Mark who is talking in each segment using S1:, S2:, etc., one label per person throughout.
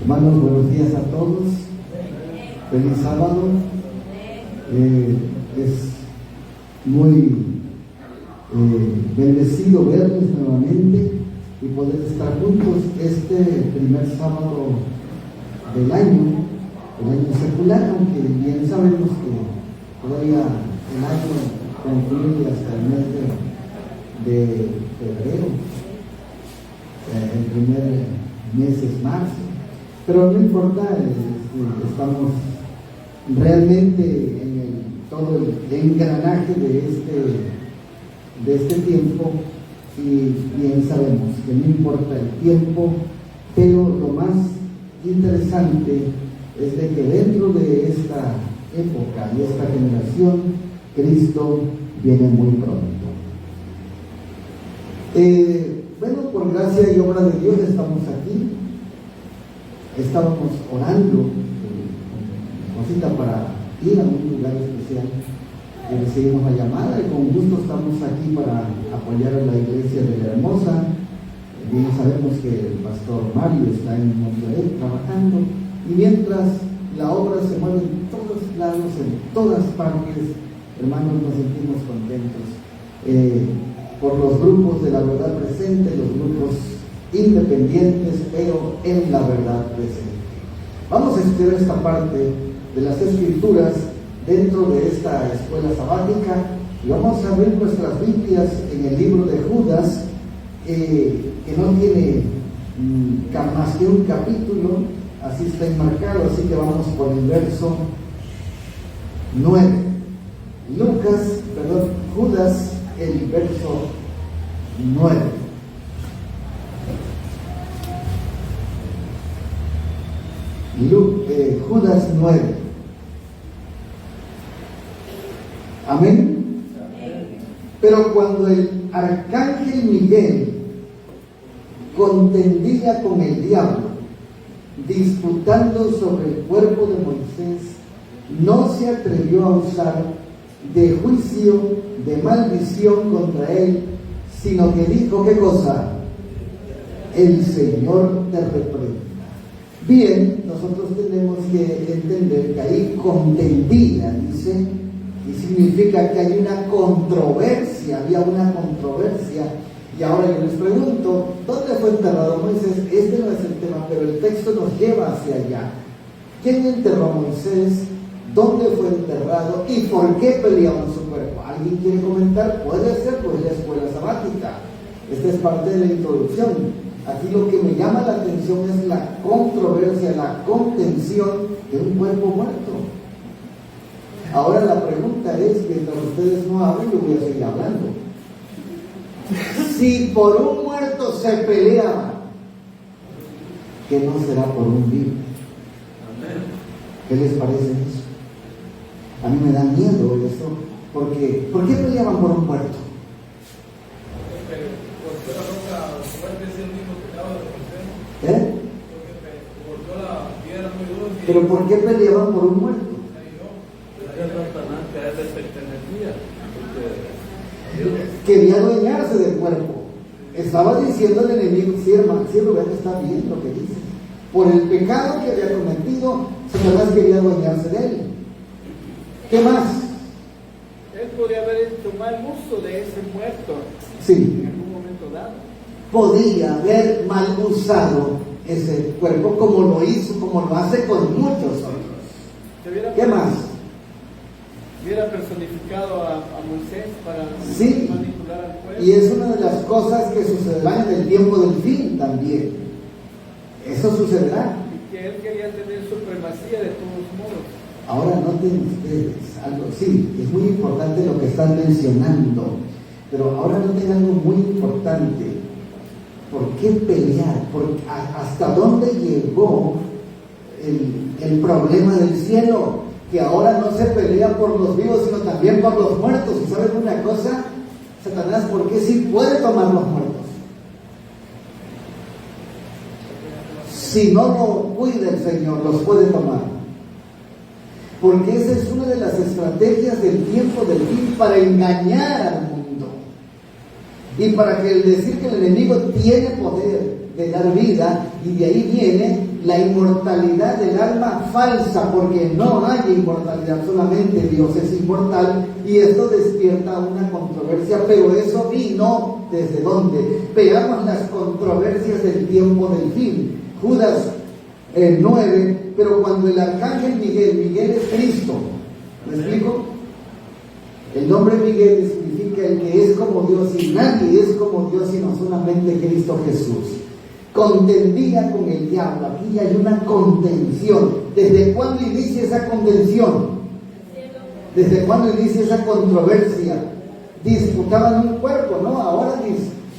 S1: Hermanos, buenos días a todos. Feliz sábado. Es muy bendecido verles nuevamente y poder estar juntos este primer sábado del año secular, aunque bien sabemos que todavía el año concluye hasta el mes de febrero. El primer mes es marzo, pero no importa, estamos realmente en todo el engranaje de este tiempo, y bien sabemos que no importa el tiempo, pero lo más interesante es de que dentro de esta época y esta generación, Cristo viene muy pronto. Bueno, por gracia y obra de Dios estamos aquí. Estábamos orando cosita para ir a un lugar especial, y recibimos la llamada y con gusto estamos aquí para apoyar a la iglesia de La Hermosa. Bien sabemos que el pastor Mario está en Monterrey trabajando, y mientras la obra se mueve en todos lados, en todas partes, hermanos, nos sentimos contentos por los grupos de la verdad presente, los grupos independientes, pero en la verdad presente. Vamos a estudiar esta parte de las Escrituras dentro de esta escuela sabática, y vamos a abrir nuestras Biblias en el libro de Judas, que no tiene más que un capítulo, así está enmarcado, así que vamos por el verso 9. Judas, el verso 9. Judas 9. Amén. Pero cuando el arcángel Miguel contendía con el diablo, disputando sobre el cuerpo de Moisés, no se atrevió a usar de juicio, de maldición contra él, sino que dijo, ¿qué cosa? El Señor te reprenda. Bien, nosotros tenemos que entender que ahí contendía, dice, y significa que hay una controversia, había una controversia. Y ahora yo les pregunto, ¿dónde fue enterrado Moisés? Este no es el tema, pero el texto nos lleva hacia allá. ¿Quién enterró a Moisés? ¿Dónde fue enterrado? ¿Y por qué peleaban su cuerpo? ¿Alguien quiere comentar? Puede ser, pues, la escuela sabática. Esta es parte de la introducción. Aquí lo que me llama la atención es la controversia, la contención de un cuerpo muerto. Ahora la pregunta es, mientras ustedes no hablen, yo voy a seguir hablando. Si por un muerto se peleaba, ¿qué no será por un vivo? ¿Qué les parece eso? A mí me da miedo eso, porque ¿por qué peleaban por un muerto? ¿Pero por qué peleaban por un muerto? Quería adueñarse del cuerpo. Estaba diciendo al enemigo, siervo, vean que está bien lo que dice. Por el pecado que había cometido, Satanás quería adueñarse de él. ¿Qué más?
S2: Él podría haber hecho mal uso de ese muerto.
S1: Sí.
S2: En algún momento dado.
S1: Podía haber mal usado ese cuerpo, como lo hizo, como lo hace con muchos otros. ¿Qué más?
S2: Hubiera personificado a Moisés para manipular al pueblo.
S1: Y es una de las cosas que sucederá en el tiempo del fin también. Eso sucederá.
S2: Y que él quería tener supremacía de todos modos.
S1: Ahora noten ustedes algo, sí, es muy importante lo que están mencionando, pero ahora noten algo muy importante. ¿Por qué pelear? ¿Hasta dónde llegó el problema del cielo? Que ahora no se pelea por los vivos, sino también por los muertos. ¿Y saben una cosa? Satanás, ¿por qué sí puede tomar los muertos? Si no lo cuida el Señor, los puede tomar. Porque esa es una de las estrategias del tiempo del fin, para engañar al mundo. Y para que el decir que el enemigo tiene poder, de dar vida, y de ahí viene la inmortalidad del alma falsa, porque no hay inmortalidad, solamente Dios es inmortal, y esto despierta una controversia, pero eso vino ¿desde dónde? Veamos las controversias del tiempo del fin. Judas 9, pero cuando el arcángel Miguel es Cristo, ¿me explico? El nombre Miguel significa el que es como Dios, y nadie es como Dios sino solamente Cristo Jesús. Contendía con el diablo. Aquí hay una contención. ¿Desde cuándo inicia esa contención? ¿Desde cuándo inicia esa controversia? Disputaban un cuerpo, ¿no? Ahora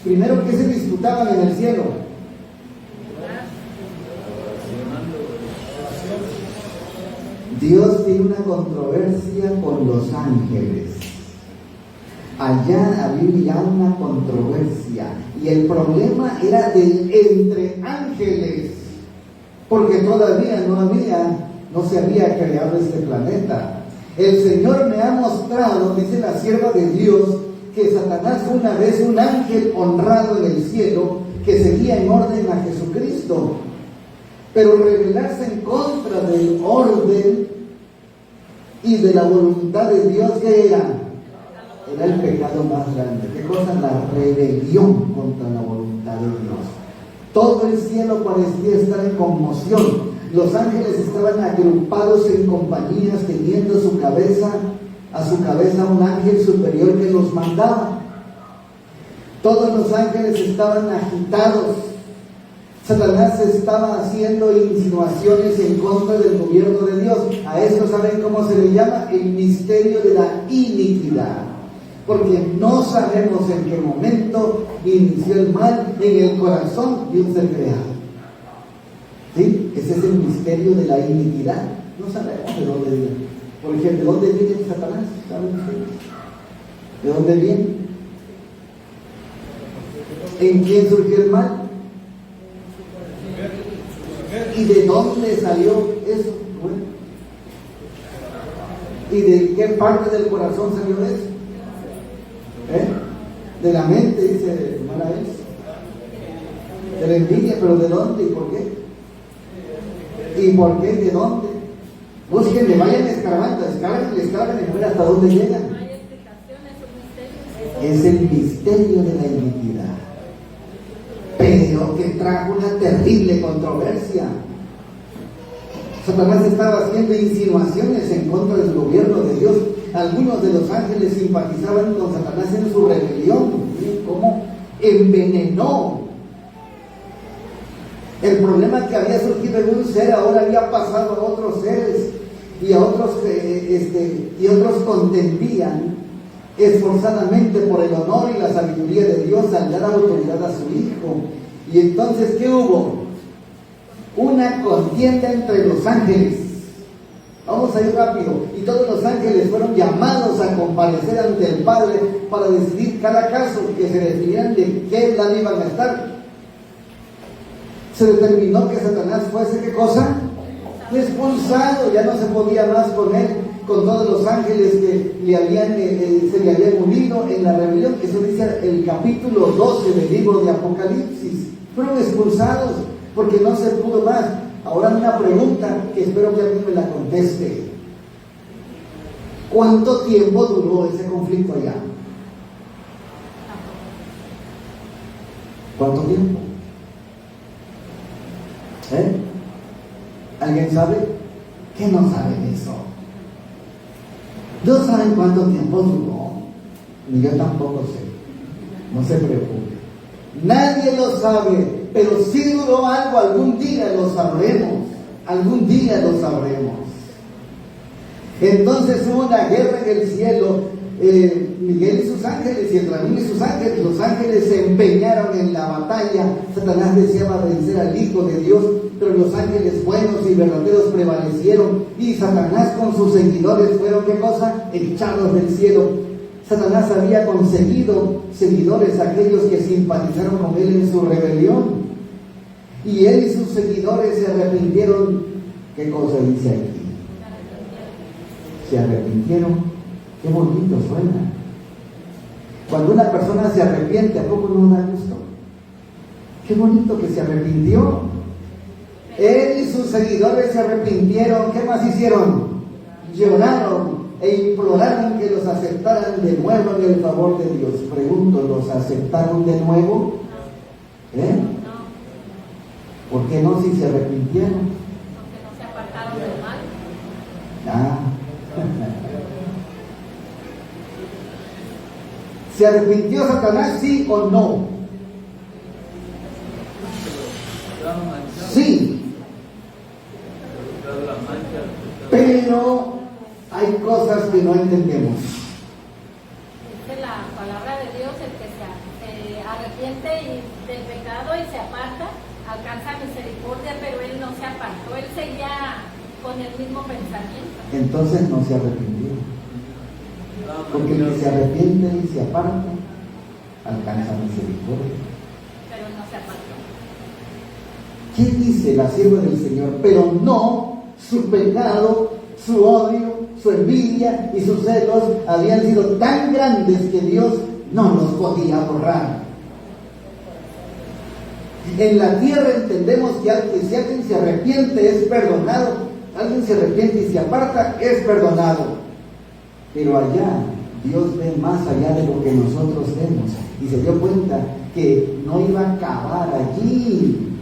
S1: primero, ¿qué se disputaban en el cielo? Dios tiene una controversia con los ángeles. Allá había una controversia, y el problema era entre ángeles, porque todavía no se había creado este planeta. El Señor me ha mostrado, dice la sierva de Dios, que Satanás fue una vez un ángel honrado en el cielo que seguía en orden a Jesucristo, pero rebelarse en contra del orden y de la voluntad de Dios, ¿qué era? Era el pecado más grande. ¿Qué cosa? La rebelión contra la voluntad de Dios. Todo el cielo parecía estar en conmoción. Los ángeles estaban agrupados en compañías, teniendo a su cabeza un ángel superior que los mandaba. Todos los ángeles estaban agitados. Satanás estaba haciendo insinuaciones en contra del gobierno de Dios. A esto, ¿saben cómo se le llama? El misterio de la iniquidad. Porque no sabemos en qué momento inició el mal en el corazón de un ser creado. ¿Sí? Ese es el misterio de la iniquidad. No sabemos de dónde viene. Por ejemplo, ¿de dónde viene Satanás? ¿Saben ustedes? ¿De dónde viene? ¿En quién surgió el mal? ¿Y de dónde salió eso? Bueno. ¿Y de qué parte del corazón salió eso? De la mente, dice hermana Elsa. De la envidia, pero ¿de dónde y por qué? ¿Y por qué? ¿De dónde? Búsquenle, vayan escarbando, escarben y ver hasta dónde llegan. Es el misterio de la iniquidad, pero que trajo una terrible controversia. Satanás estaba haciendo insinuaciones en contra del gobierno de Dios. Algunos de los ángeles simpatizaban con Satanás en su rebelión. ¿Sí? ¿Cómo envenenó? El problema que había surgido en un ser ahora había pasado a otros seres, y a otros contendían esforzadamente por el honor y la sabiduría de Dios al dar autoridad a su Hijo. Y entonces, ¿qué hubo? Una contienda entre los ángeles. Vamos a ir rápido. Y todos los ángeles fueron llamados a comparecer ante el Padre para decidir cada caso, que se definieran de qué lado iban a estar. Se determinó que Satanás fuese, ¿qué cosa? Expulsado. Ya no se podía más con él, con todos los ángeles que se le habían unido en la rebelión. Eso dice el capítulo 12 del libro de Apocalipsis. Fueron expulsados porque no se pudo más. Ahora una pregunta que espero que alguien me la conteste. ¿Cuánto tiempo duró ese conflicto allá? ¿Cuánto tiempo? ¿Alguien sabe? ¿Qué no saben eso? ¿No saben cuánto tiempo duró? Ni yo tampoco sé. No se preocupe. Nadie lo sabe, pero si duró algo, algún día lo sabremos. Algún día lo sabremos. Entonces hubo una guerra en el cielo. Miguel y sus ángeles y el dragón y sus ángeles. Los ángeles se empeñaron en la batalla. Satanás deseaba vencer al Hijo de Dios, pero los ángeles buenos y verdaderos prevalecieron, y Satanás con sus seguidores fueron, ¿qué cosa? Echados del cielo. Satanás había conseguido seguidores, aquellos que simpatizaron con él en su rebelión, y él y sus seguidores se arrepintieron. ¿Qué cosa dice aquí? Se arrepintieron. Qué bonito suena. Cuando una persona se arrepiente, ¿a poco no da gusto? Qué bonito que se arrepintió. Él y sus seguidores se arrepintieron. ¿Qué más hicieron? Lloraron e imploraron que los aceptaran de nuevo en el favor de Dios. Pregunto, ¿los aceptaron de nuevo? ¿Por qué no si se arrepintieron?
S3: Porque no se apartaron del mal.
S1: ¿Se arrepintió Satanás, sí o no? Sí. Pero hay cosas que no entendemos.
S3: Dice la palabra de Dios, el que se arrepiente del pecado y se aparta, alcanza misericordia, pero él no se apartó, él seguía con el mismo pensamiento.
S1: Entonces no se arrepintió. Porque el que se arrepiente y se aparta, alcanza misericordia.
S3: Pero no se apartó.
S1: ¿Qué dice la sierva del Señor? Pero no, su pecado, su odio, su envidia y sus celos habían sido tan grandes que Dios no los podía borrar. En la tierra entendemos que si alguien se arrepiente es perdonado, alguien se arrepiente y se aparta es perdonado. Pero allá Dios ve más allá de lo que nosotros vemos y se dio cuenta que no iba a acabar allí.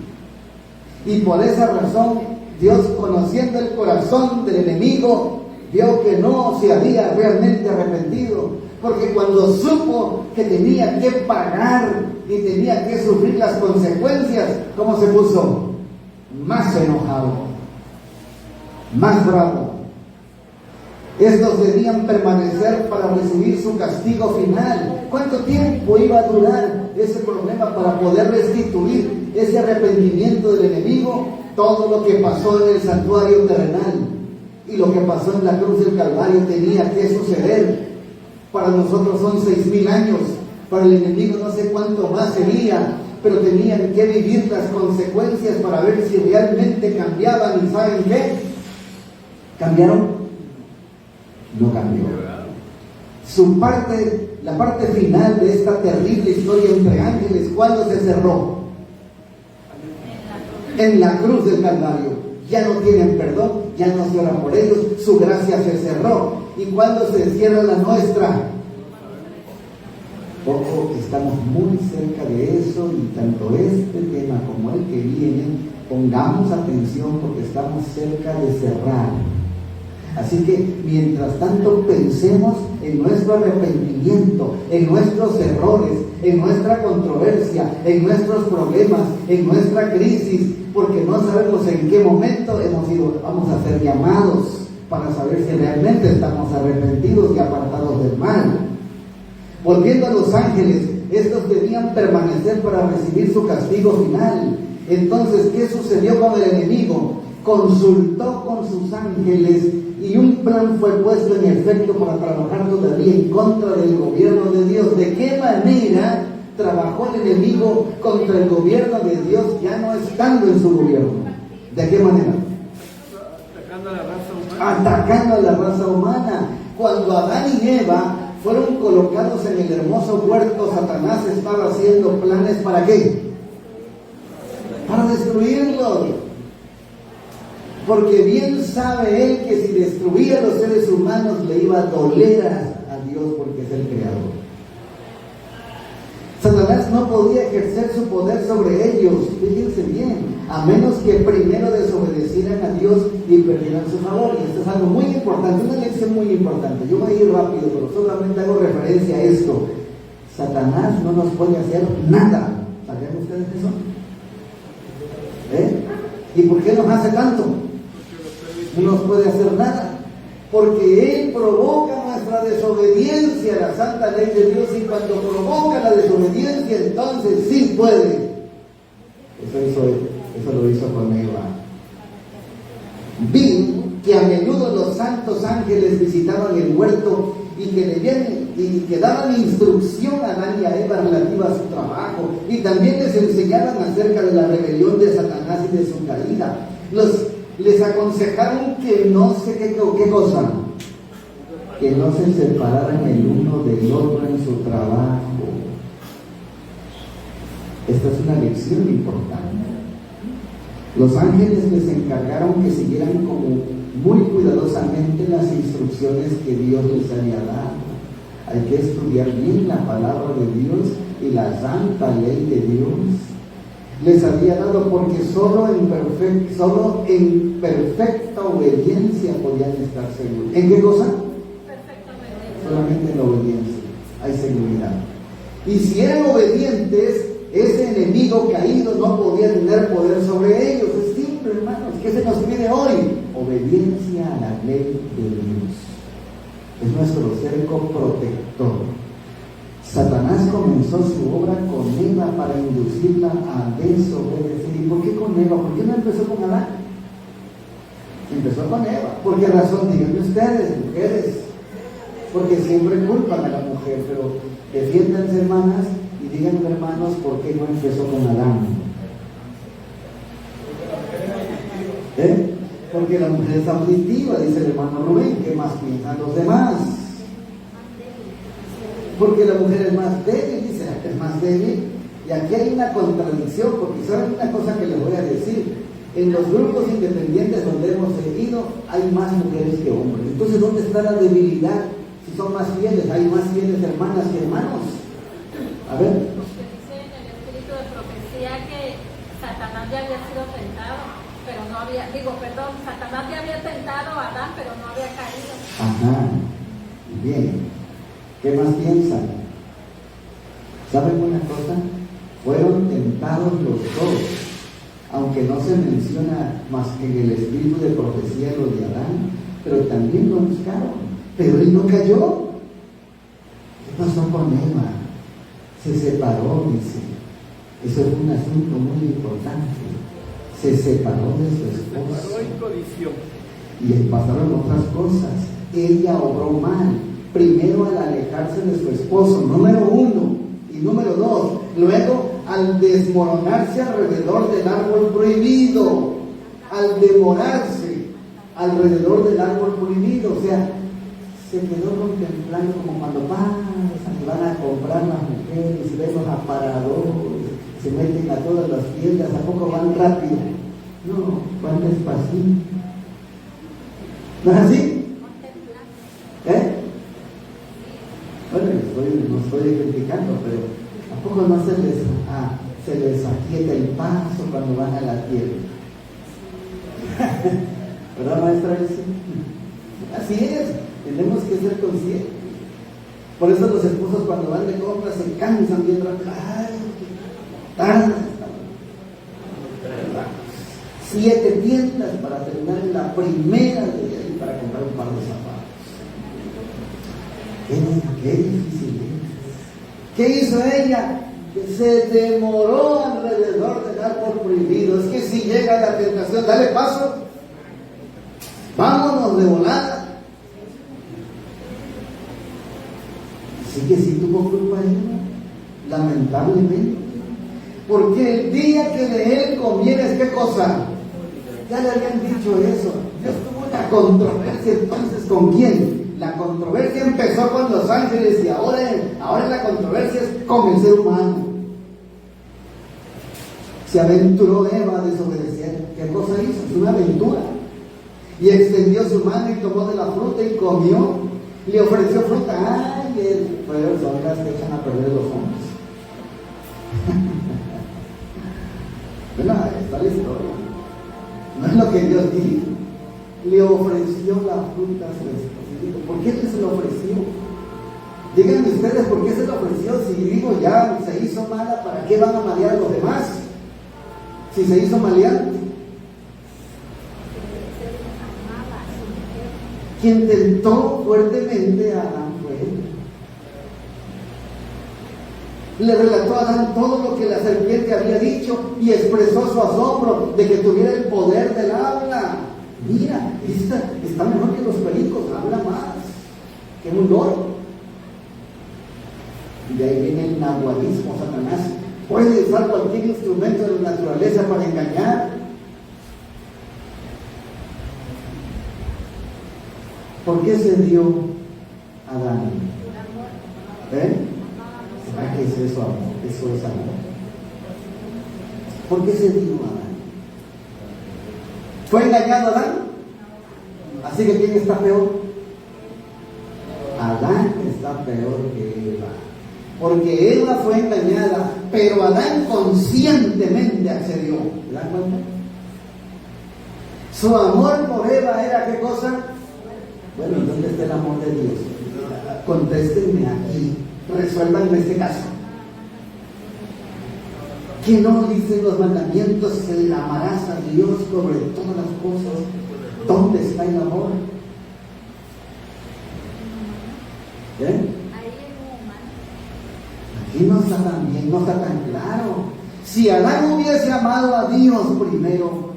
S1: Y por esa razón Dios, conociendo el corazón del enemigo, vio que no se había realmente arrepentido, porque cuando supo que tenía que pagar y tenía que sufrir las consecuencias, ¿cómo se puso? Más enojado, más bravo. Estos debían permanecer para recibir su castigo final. ¿Cuánto tiempo iba a durar ese problema para poder restituir ese arrepentimiento del enemigo? Todo lo que pasó en el santuario terrenal y lo que pasó en la cruz del Calvario tenía que suceder. Para nosotros son 6,000 años, para el enemigo no sé cuánto más sería, pero tenían que vivir las consecuencias para ver si realmente cambiaban. ¿Y saben qué? ¿Cambiaron? No cambió. Su parte, la parte final de esta terrible historia entre ángeles, ¿cuándo se cerró? En la cruz del Calvario. Ya no tienen perdón, ya no se ora por ellos, su gracia se cerró. ¿Y cuándo se cierra la nuestra? Poco, estamos muy cerca de eso, y tanto este tema como el que viene, pongamos atención porque estamos cerca de cerrar. Así que mientras tanto pensemos en nuestro arrepentimiento, en nuestros errores, en nuestra controversia, en nuestros problemas, en nuestra crisis, porque no sabemos en qué momento vamos a ser llamados para saber si realmente estamos arrepentidos y apartados del mal. Volviendo a los ángeles, estos debían permanecer para recibir su castigo final. Entonces, ¿qué sucedió con el enemigo? Consultó con sus ángeles y un plan fue puesto en efecto para trabajar todavía en contra del gobierno de Dios. ¿De qué manera trabajó el enemigo contra el gobierno de Dios ya no estando en su gobierno? ¿De qué manera?
S2: Atacando a la raza humana.
S1: Atacando a la raza humana. Cuando Adán y Eva fueron colocados en el hermoso huerto, Satanás estaba haciendo planes ¿para qué? Para destruirlos. Porque bien sabe él que si destruía a los seres humanos le iba a doler a Dios, porque es el creador. Satanás no podía ejercer su poder sobre ellos, fíjense bien, a menos que primero desobedecieran a Dios y perdieran su favor. Y esto es algo muy importante, una lección muy importante. Yo voy a ir rápido, pero solamente hago referencia a esto. Satanás no nos puede hacer nada. ¿Sabían ustedes eso? ¿Y por qué nos hace tanto? No nos puede hacer nada, porque Él provoca nuestra desobediencia a la santa ley de Dios, y cuando provoca la desobediencia, entonces sí puede. Eso lo hizo con Eva. Vi que a menudo los santos ángeles visitaban el huerto y que daban instrucción a Adán y a Eva relativa a su trabajo, y también les enseñaban acerca de la rebelión de Satanás y de su caída. Les aconsejaron que no sé qué cosa, que no se separaran el uno del otro en su trabajo. Esta es una lección importante. Los ángeles les encargaron que siguieran como muy cuidadosamente las instrucciones que Dios les había dado. Hay que estudiar bien la palabra de Dios y la santa ley de Dios. Les había dado porque solo en perfecta obediencia podían estar seguros. ¿En qué cosa?
S3: Perfectamente.
S1: Solamente en la obediencia hay seguridad. Y si eran obedientes, ese enemigo caído no podía tener poder sobre ellos. Es simple, hermanos. ¿Qué se nos pide hoy? Obediencia a la ley de Dios. Es nuestro cerco protector. Satanás comenzó su obra con Eva para inducirla a desobedecer. ¿Y por qué con Eva? ¿Por qué no empezó con Adán? Empezó con Eva. ¿Por qué razón? Díganme ustedes, mujeres. Porque siempre culpan a la mujer, pero defiéndanse, hermanas, y díganme, hermanos, ¿por qué no empezó con Adán? Porque la mujer es auditiva, dice el hermano Rubén. ¿Qué más piensan los demás? Porque la mujer es más débil, dice, es más débil. Y aquí hay una contradicción, porque saben una cosa que les voy a decir. En los grupos independientes donde hemos ido, hay más mujeres que hombres. Entonces, ¿dónde está la debilidad? Si son más fieles, hay más fieles hermanas que hermanos. A ver.
S3: Porque dice en el espíritu de profecía que Satanás ya había sido tentado, pero no había, Satanás ya había tentado a Adán, pero no había caído.
S1: Ajá, bien. ¿Qué más piensan? ¿Saben una cosa? Fueron tentados los dos, aunque no se menciona más que en el espíritu de profecía lo de Adán, pero también lo buscaron, pero él no cayó. ¿Qué pasó con Eva? Se separó, dice. Eso es un asunto muy importante. Se separó de su esposo.
S2: Separó en colisión.
S1: Y pasaron otras cosas. Ella obró mal. Primero al alejarse de su esposo, número 1. Y número 2, luego al desmoronarse alrededor del árbol prohibido. Al demorarse alrededor del árbol prohibido. O sea, se quedó contemplando como cuando pasan y van a comprar las mujeres y ven los aparadores, se meten a todas las tiendas, ¿a poco van rápido? No, van despacito. ¿No es así? Bueno, no estoy criticando, pero ¿a poco no se les aquieta el paso cuando van a la tienda? ¿Verdad, maestra? Así es, tenemos que ser conscientes. Por eso los esposos cuando van de compras se cansan bien rápido. ¡Ay, tarde! 7 tiendas para terminar en la primera de ahí para comprar un par de zapatos. Qué difícil es. ¿Qué hizo ella? Se demoró alrededor del árbol prohibido. Es que si llega la tentación, dale paso. Vámonos de volada. Así que sí tuvo culpa ella, lamentablemente. Porque el día que de él comieres, ¿qué cosa? Ya le habían dicho eso. Dios tuvo una controversia entonces, ¿con quién? La controversia empezó con los ángeles y ahora la controversia es con el ser humano. Se aventuró Eva a desobedecer. ¿Qué cosa hizo? Es una aventura. Y extendió su mano y tomó de la fruta y comió. Le ofreció fruta. ¡Ay! Pero son las que echan a perder los hombres. Bueno, está la historia. No es lo que Dios dijo. Le ofreció la fruta a su esposo. ¿Por qué se lo ofreció? Díganme ustedes por qué se lo ofreció. Si digo ya se hizo mala, ¿para qué van a malear a los demás? Si se hizo maleante. Quien tentó fuertemente a Adán fue él. Le relató a Adán todo lo que la serpiente había dicho y expresó su asombro de que tuviera el poder del habla. Mira, está mejor que los pericos, habla más que un loro. Y de ahí viene el nahualismo. Satanás puede usar cualquier instrumento de la naturaleza para engañar. ¿Por qué se dio a Adán? ¿Será que es eso amor? Eso es amor. ¿Por qué se dio Adán? ¿Fue engañado Adán? Así que ¿quién está peor? Adán está peor que Eva. Porque Eva fue engañada, pero Adán conscientemente accedió. ¿Se dan cuenta? Su amor por Eva era ¿qué cosa? Bueno, ¿dónde está el amor de Dios? Contéstenme aquí, resuelvan este caso. ¿Qué no dicen los mandamientos? Que amarás a Dios sobre todas las cosas. ¿Dónde está el amor? Aquí no está tan bien, no está tan claro. Si Adán hubiese amado a Dios primero,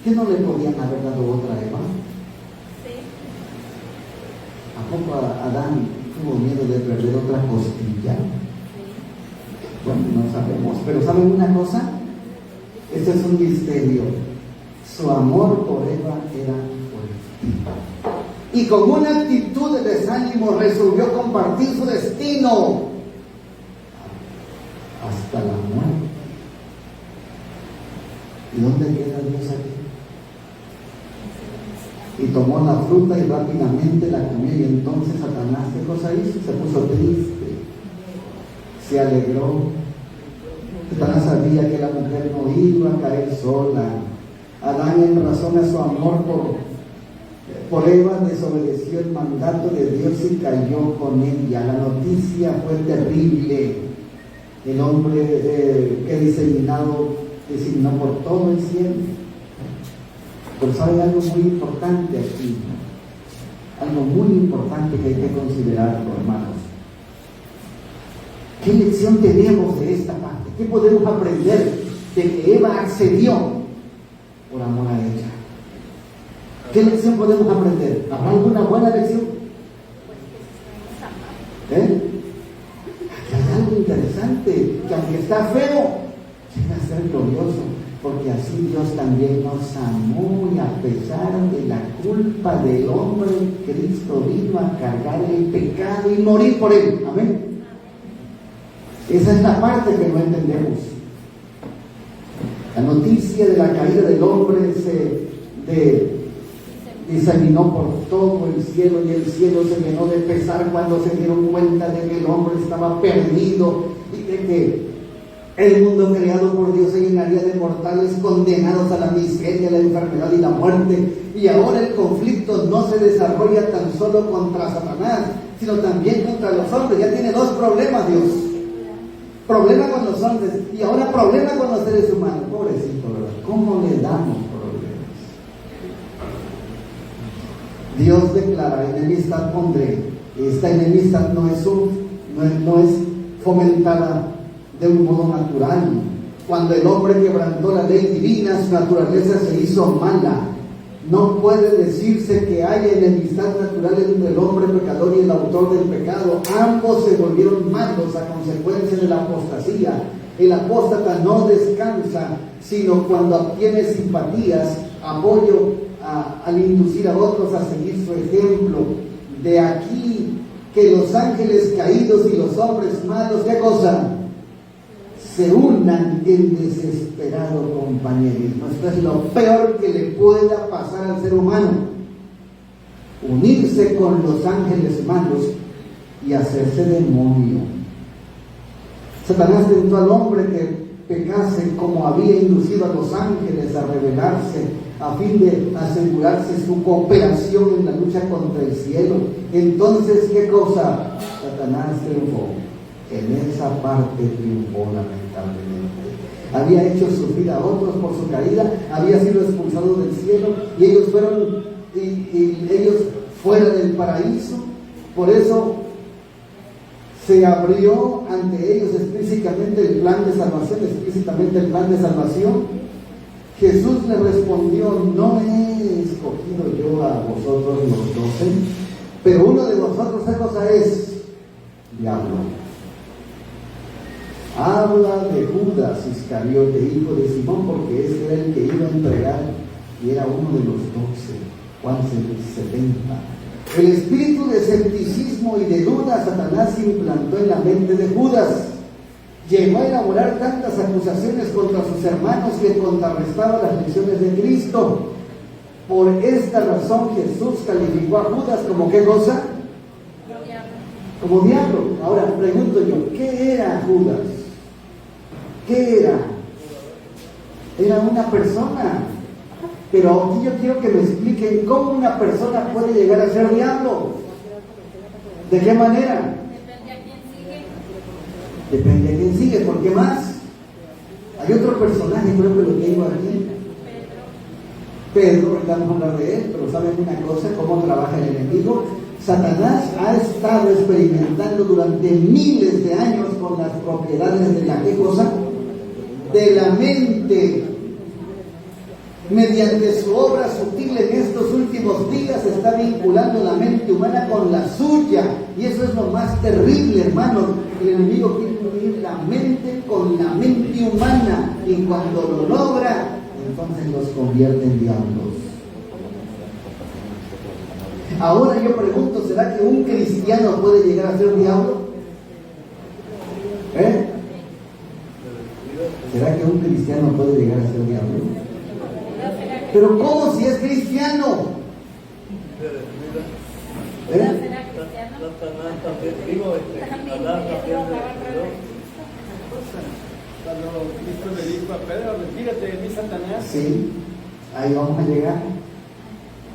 S1: ¿qué no le podían haber dado otra Eva? Sí. ¿A poco Adán tuvo miedo de perder otra costilla? Sí. Bueno, no sabemos, pero ¿saben una cosa? Este es un misterio. Su amor por Eva era fuerte. Y con una actitud de desánimo resolvió compartir su destino hasta la muerte. ¿Y dónde queda Dios aquí? Y tomó la fruta y rápidamente la comió. Y entonces Satanás, ¿qué cosa hizo? Se puso triste, se alegró. Satanás sabía que la mujer no iba a caer sola. Adán, en razón a su amor por Eva, desobedeció el mandato de Dios y cayó con ella. La noticia fue terrible. El hombre que designó por todo el cielo. Pero saben algo muy importante aquí, algo muy importante que hay que considerar, hermanos. ¿Qué lección tenemos de esta parte? ¿Qué podemos aprender de que Eva accedió por amor a ella? ¿Qué lección podemos aprender? ¿Habrá alguna buena lección? Aquí hay algo interesante, que aunque está feo, llega a ser glorioso, porque así Dios también nos amó y a pesar de la culpa del hombre, Cristo vino a cargar el pecado y morir por él. Amén. Esa es la parte que no entendemos. La noticia de la caída del hombre se diseminó por todo el cielo y el cielo se llenó de pesar cuando se dieron cuenta de que el hombre estaba perdido y de que el mundo creado por Dios se llenaría de mortales condenados a la miseria, la enfermedad y la muerte. Y ahora el conflicto no se desarrolla tan solo contra Satanás, sino también contra los hombres. Ya tiene dos problemas Dios. Problema con los hombres y ahora problema con los seres humanos. Pobrecito, ¿verdad? ¿Cómo le damos problemas? Dios declara: enemistad pondré. Esta enemistad no es fomentada de un modo natural. Cuando el hombre quebrantó la ley divina, su naturaleza se hizo mala. No puede decirse que haya enemistad natural entre el hombre pecador y el autor del pecado. Ambos se volvieron malos a consecuencia de la apostasía. El apóstata no descansa, sino cuando obtiene simpatías, apoyo al inducir a otros a seguir su ejemplo. De aquí que los ángeles caídos y los hombres malos, ¿qué cosa? Se unan en desesperado compañerismo. Esto es lo peor que le pueda pasar al ser humano: unirse con los ángeles malos y hacerse demonio. Satanás tentó al hombre que pecase como había inducido a los ángeles a rebelarse, a fin de asegurarse su cooperación en la lucha contra el cielo. Entonces, ¿qué cosa? Satanás triunfó. En esa parte triunfó lamentablemente. Había hecho sufrir a otros por su caída, había sido expulsado del cielo y ellos fuera del paraíso. Por eso se abrió ante ellos explícitamente el plan de salvación. Jesús le respondió: no he escogido yo a vosotros los 12, pero uno de vosotros, ¿qué cosa es? Diablo. Habla de Judas Iscariote, hijo de Simón, porque ese era el que iba a entregar y era uno de los 12. Juan 70. El espíritu de escepticismo y de duda Satanás implantó en la mente de Judas, llegó a elaborar tantas acusaciones contra sus hermanos que contrarrestaba las lecciones de Cristo. Por esta razón Jesús calificó a Judas como ¿qué cosa? Como diablo. Ahora pregunto yo, ¿qué era Judas? ¿Qué era? Era una persona. Pero aquí yo quiero que me expliquen cómo una persona puede llegar a ser diablo. ¿De qué manera?
S3: Depende a quién sigue.
S1: Depende de quién sigue. ¿Por qué más? Hay otro personaje, creo que lo tengo aquí. Pedro, vamos a hablar de él, pero ¿saben una cosa? ¿Cómo trabaja el enemigo? Satanás ha estado experimentando durante miles de años con las propiedades de la ¿qué cosa? De la mente. Mediante su obra sutil en estos últimos días está vinculando la mente humana con la suya. Y eso es lo más terrible, hermanos. El enemigo quiere unir la mente con la mente humana. Y cuando lo logra, entonces los convierte en diablos. Ahora yo pregunto, ¿será que un cristiano puede llegar a ser diablo? ¿Será que un cristiano puede llegar a ser diablo? Pero ¿cómo si es cristiano?
S2: Cuando Cristo le dijo a Pedro, retírate de mí, Satanás.
S1: Sí, ahí vamos a llegar.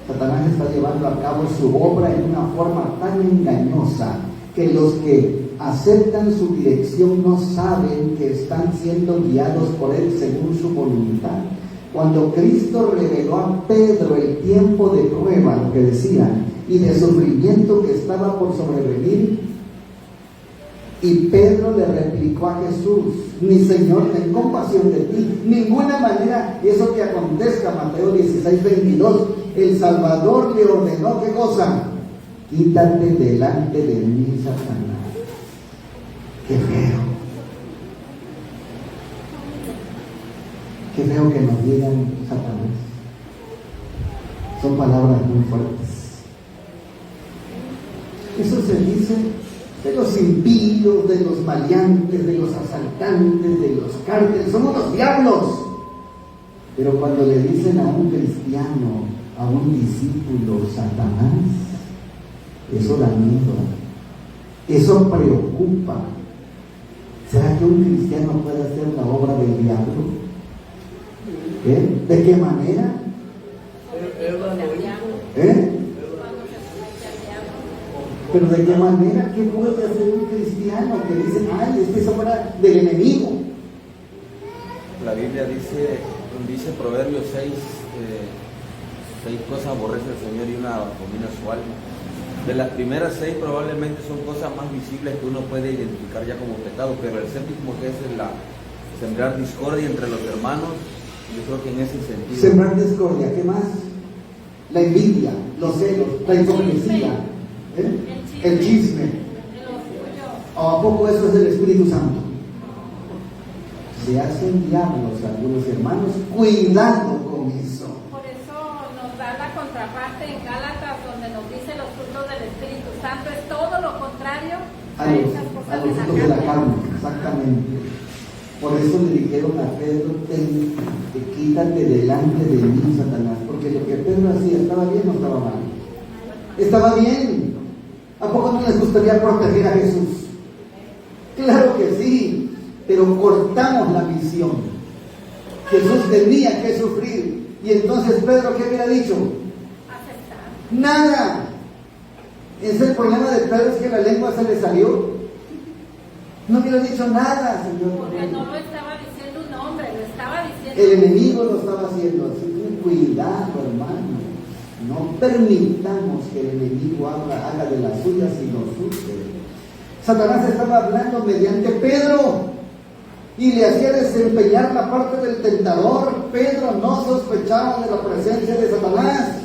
S1: Satanás está llevando a cabo su obra en una forma tan engañosa que los que aceptan su dirección no saben que están siendo guiados por él según su voluntad. Cuando Cristo reveló a Pedro el tiempo de prueba, lo que decían, y de sufrimiento que estaba por sobrevenir, y Pedro le replicó a Jesús: mi Señor, ten compasión de ti. Ninguna manera eso que acontezca. Mateo 16:22. El Salvador le ordenó ¿qué cosa? Quítate delante de mí, Satanás. Qué feo. Qué feo que nos digan Satanás. Son palabras muy fuertes. Eso se dice de los impíos, de los maleantes, de los asaltantes, de los cárteles. Son unos diablos. Pero cuando le dicen a un cristiano, a un discípulo, Satanás, eso da miedo. Eso preocupa. ¿Será que un cristiano puede hacer la obra del diablo? ¿De qué manera? Pero ¿de qué manera? ¿Qué puede hacer un cristiano que dice, ay, es que eso fuera del enemigo?
S4: La Biblia dice Proverbios 6 cosas aborrece el Señor y una abomina su alma. De las primeras 6 probablemente son cosas más visibles que uno puede identificar ya como pecado, pero el séptimo, que es sembrar discordia entre los hermanos, yo creo que en ese sentido.
S1: Sembrar discordia, ¿qué más? La envidia, los celos, la hipocresía, el chisme. ¿A poco eso es del Espíritu Santo? Se hacen diablos algunos hermanos, cuidado con eso.
S3: Por eso nos da la contraparte en Gálatas, donde nos dice los frutos del Espíritu Santo es todo lo contrario a esas cosas
S1: los frutos de la carne. Exactamente. Por eso le dijeron a Pedro, quítate delante de mí, Satanás, porque lo que Pedro hacía, ¿estaba bien o estaba mal? Estaba bien. ¿A poco no les gustaría proteger a Jesús? Claro que sí, pero cortamos la misión. Jesús tenía que sufrir. Y entonces Pedro, ¿qué hubiera dicho?
S3: Aceptar.
S1: Nada. Es el problema de Pedro, es que la lengua se le salió. No hubiera dicho nada, Señor.
S3: Porque no lo estaba diciendo un hombre, lo estaba diciendo.
S1: El enemigo lo estaba haciendo. Así que cuidado, hermano. No permitamos que el enemigo haga de las suyas y nos use. Satanás estaba hablando mediante Pedro y le hacía desempeñar la parte del tentador. Pedro no sospechaba de la presencia de Satanás.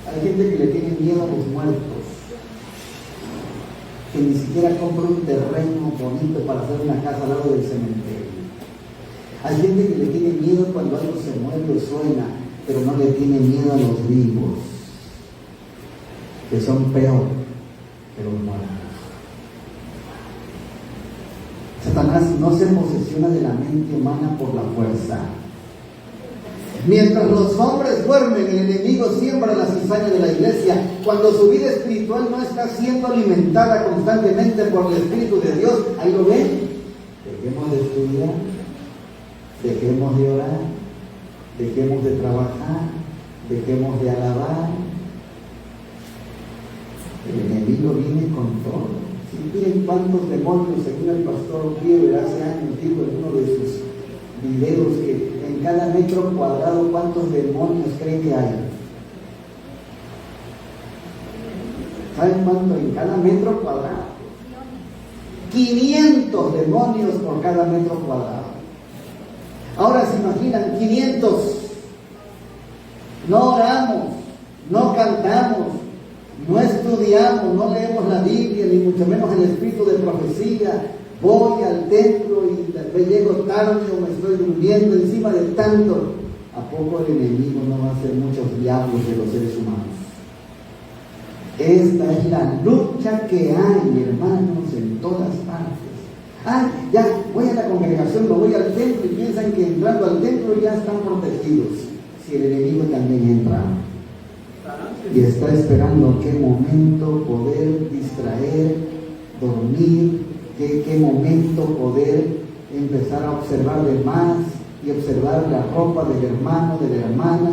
S1: Hay gente que le tiene miedo a los muertos, que ni siquiera compra un terreno bonito para hacer una casa al lado del cementerio. Hay gente que le tiene miedo cuando algo se mueve o suena, pero no le tiene miedo a los vivos, que son peor que los muertos. Satanás no se posesiona de la mente humana por la fuerza. Mientras los hombres duermen, el enemigo siembra la cizaña de la iglesia. Cuando su vida espiritual no está siendo alimentada constantemente por el Espíritu de Dios, ahí lo ven. Dejemos de estudiar, dejemos de orar, dejemos de trabajar, dejemos de alabar. El enemigo viene con todo. Si miren cuántos demonios, según el pastor Bieber hace años dijo en uno de sus videos, que en cada metro cuadrado cuántos demonios creen que hay. ¿Saben cuánto? En cada metro cuadrado 500 demonios por cada metro cuadrado. Ahora se imaginan 500. No oramos, no cantamos, no estudiamos, no leemos la Biblia, ni mucho menos el espíritu de profecía. Voy al templo y llego tarde o me estoy durmiendo encima de tanto. ¿A poco el enemigo no va a hacer muchos diablos de los seres humanos? Esta es la lucha que hay, hermanos, en todas partes. Ya voy a la congregación, no voy al templo y piensan que entrando al templo ya están protegidos. Si el enemigo también entra y está esperando qué momento poder distraer, dormir, qué momento poder empezar a observar de más y observar la ropa del hermano, de la hermana,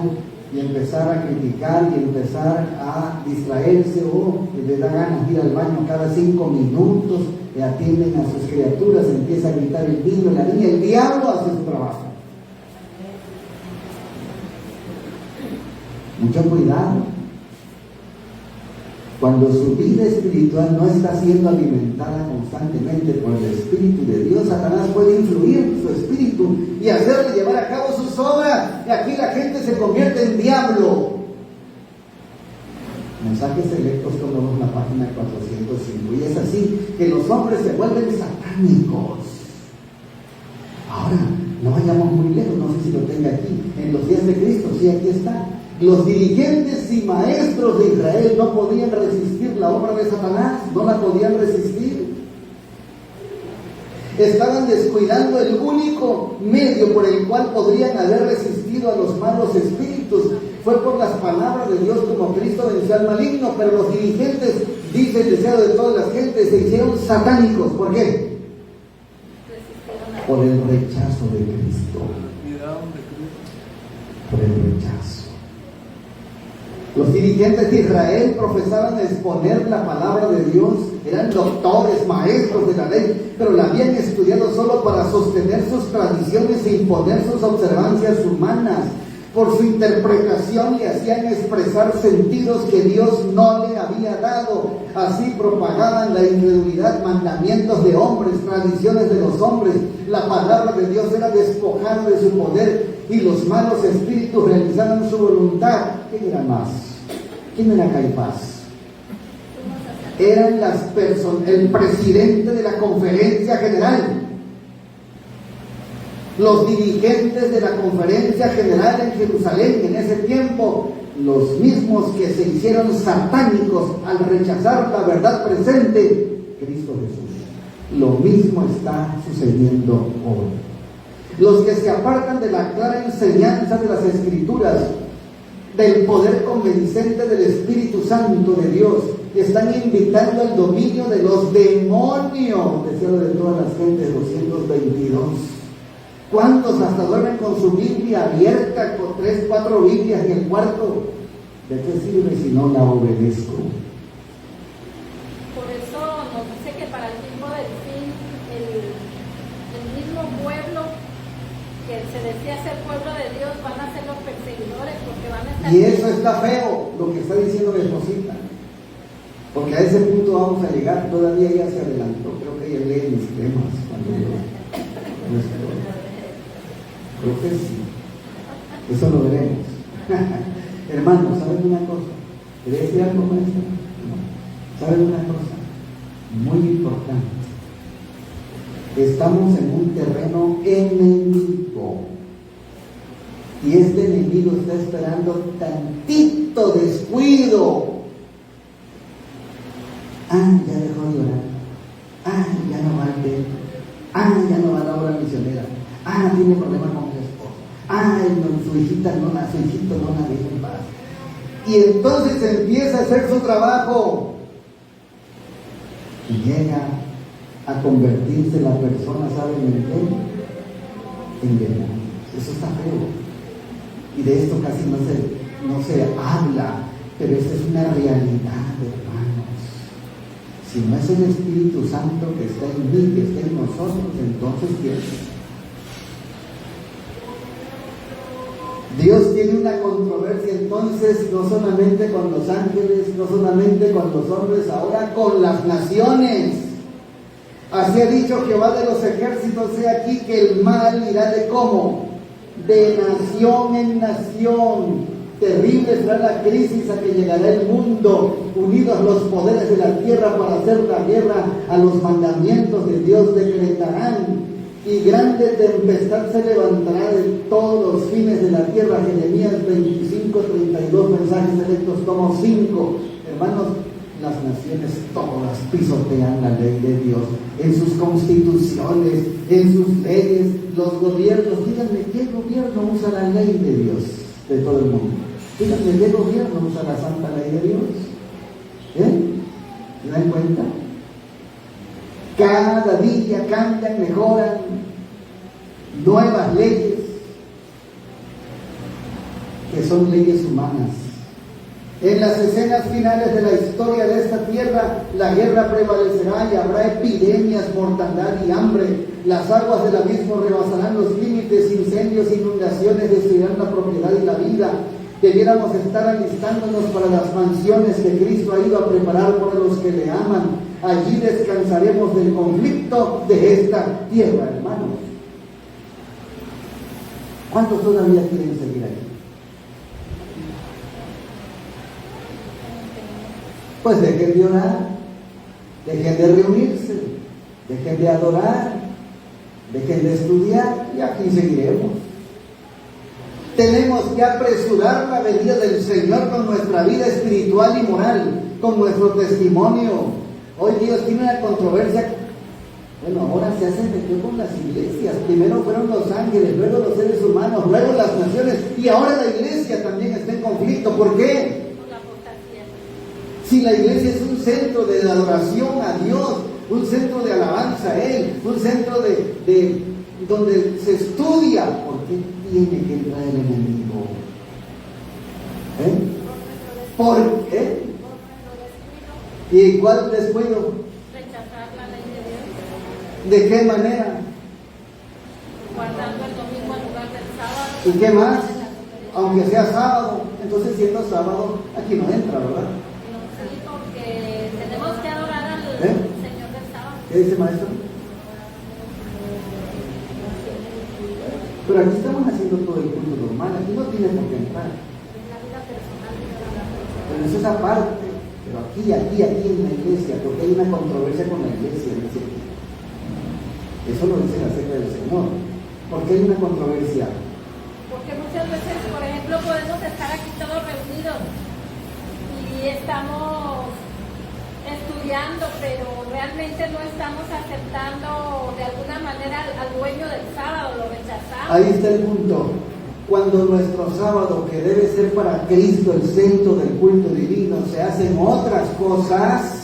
S1: y empezar a criticar y empezar a distraerse, o les da ganas de ir al baño cada 5 minutos, le atienden a sus criaturas, empieza a gritar el niño, la niña, el diablo hace su trabajo. Mucho cuidado. Cuando su vida espiritual no está siendo alimentada constantemente por el Espíritu de Dios, Satanás puede influir en su espíritu y hacerle llevar a cabo sus obras. Y aquí la gente se convierte en diablo. Mensajes selectos, tomamos la página 405. Y es así que los hombres se vuelven satánicos. Ahora, no vayamos muy lejos, no sé si lo tenga aquí. En los días de Cristo, sí, aquí está. Los dirigentes y maestros de Israel no podían resistir la obra de Satanás, no la podían resistir. Estaban descuidando el único medio por el cual podrían haber resistido a los malos espíritus. Fue por las palabras de Dios, como Cristo venció al maligno. Pero los dirigentes, dice el deseo de todas las gentes, se hicieron satánicos. ¿Por qué? Por el rechazo de Cristo. Por el rechazo. Los dirigentes de Israel profesaban exponer la palabra de Dios, eran doctores, maestros de la ley, pero la habían estudiado solo para sostener sus tradiciones e imponer sus observancias humanas. Por su interpretación le hacían expresar sentidos que Dios no le había dado. Así propagaban la incredulidad, mandamientos de hombres, tradiciones de los hombres. La palabra de Dios era despojada de su poder y los malos espíritus realizaban su voluntad. ¿Quién era más? ¿Quién era Caifás? Eran el presidente de la conferencia general. Los dirigentes de la conferencia general en Jerusalén en ese tiempo, los mismos que se hicieron satánicos al rechazar la verdad presente, Cristo Jesús. Lo mismo está sucediendo hoy. Los que se apartan de la clara enseñanza de las Escrituras, del poder convincente del Espíritu Santo de Dios, están invitando al dominio de los demonios. Deseo de todas las gentes, 222. ¿Cuántos hasta duermen con su Biblia abierta, con 3, 4 Biblias en el cuarto? ¿De qué sirve si no la obedezco?
S3: Por eso nos dice que para el tiempo del fin, el mismo pueblo que se decía ser pueblo de Dios van a ser los perseguidores, porque van a estar...
S1: Y eso está feo, lo que está diciendo mi esposita. Porque a ese punto vamos a llegar, todavía ya se adelantó, creo que ella lee mis temas cuando yo no estoy. Creo que sí. Eso lo veremos. Hermanos, ¿saben una cosa? ¿Queréis decir algo con esto? No. ¿Saben una cosa? Muy importante. Estamos en un terreno enemigo. Y este enemigo está esperando tantito descuido. Ya dejó de orar. Ya no va al templo. Ya tiene problema con el esposo. Ay, no, su hijito no la deja en paz. Y entonces empieza a hacer su trabajo. Y llega a convertirse la persona, ¿saben en qué? En demonios. Eso está feo. Y de esto casi no se habla, pero esa es una realidad, hermanos. Si no es el Espíritu Santo que está en mí, que está en nosotros, entonces ¿qué es? Dios tiene una controversia entonces, no solamente con los ángeles, no solamente con los hombres, ahora con las naciones. Así ha dicho Jehová de los ejércitos, he aquí que el mal irá de ¿cómo? De nación en nación. Terrible será la crisis a que llegará el mundo, unidos los poderes de la tierra para hacer la guerra a los mandamientos de Dios decretarán. Y grande tempestad se levantará de todos los fines de la tierra. Jeremías 25:32, mensajes selectos, tomo 5. Hermanos, las naciones todas pisotean la ley de Dios, en sus constituciones, en sus leyes, los gobiernos. Díganme, ¿qué gobierno usa la ley de Dios de todo el mundo? Díganme, ¿qué gobierno usa la santa ley de Dios? ¿Se dan cuenta? Cada día cambian, mejoran nuevas leyes que son leyes humanas. En las escenas finales de la historia de esta tierra, la guerra prevalecerá y habrá epidemias, mortandad y hambre. Las aguas del abismo rebasarán los límites, incendios, inundaciones destruirán la propiedad y la vida. Debiéramos estar alistándonos para las mansiones que Cristo ha ido a preparar para los que le aman. Allí descansaremos del conflicto de esta tierra, hermanos. ¿Cuántos todavía quieren seguir ahí? Pues dejen de orar, dejen de reunirse, dejen de adorar, dejen de estudiar y aquí seguiremos. Tenemos que apresurar la venida del Señor con nuestra vida espiritual y moral, con nuestro testimonio. Hoy Dios tiene una controversia. Bueno, ahora se hace metió con las iglesias. Primero fueron los ángeles, luego los seres humanos, luego las naciones y ahora la iglesia también está en conflicto. ¿Por qué?
S3: Por la apostasía.
S1: Si la iglesia es un centro de adoración a Dios, un centro de alabanza a Él, un centro de donde se estudia, ¿por qué tiene que entrar el enemigo? ¿Por qué? ¿Y cuál descuido?
S3: Rechazar la ley de Dios.
S1: ¿De qué manera?
S3: Guardando el domingo en lugar del sábado.
S1: ¿Y qué más? Aunque sea sábado, entonces siendo sábado, aquí no entra, ¿verdad?
S3: No, sí, porque tenemos que adorar al Señor del sábado.
S1: ¿Qué dice maestro? Pero aquí estamos haciendo todo el culto normal, aquí no tiene por qué entrar.
S3: La vida personal de la persona.
S1: Pero eso es aparte, pero aquí en la iglesia, porque hay una controversia con la iglesia, dice aquí. Eso lo dice la secta del Señor. ¿Por qué hay una controversia?
S3: Porque muchas veces, por ejemplo, podemos estar aquí todos reunidos y estamos estudiando, pero realmente no estamos aceptando de alguna manera al dueño del sábado, lo rechazamos.
S1: Ahí está el punto. Cuando nuestro sábado, que debe ser para Cristo el centro del culto divino, se hacen otras cosas,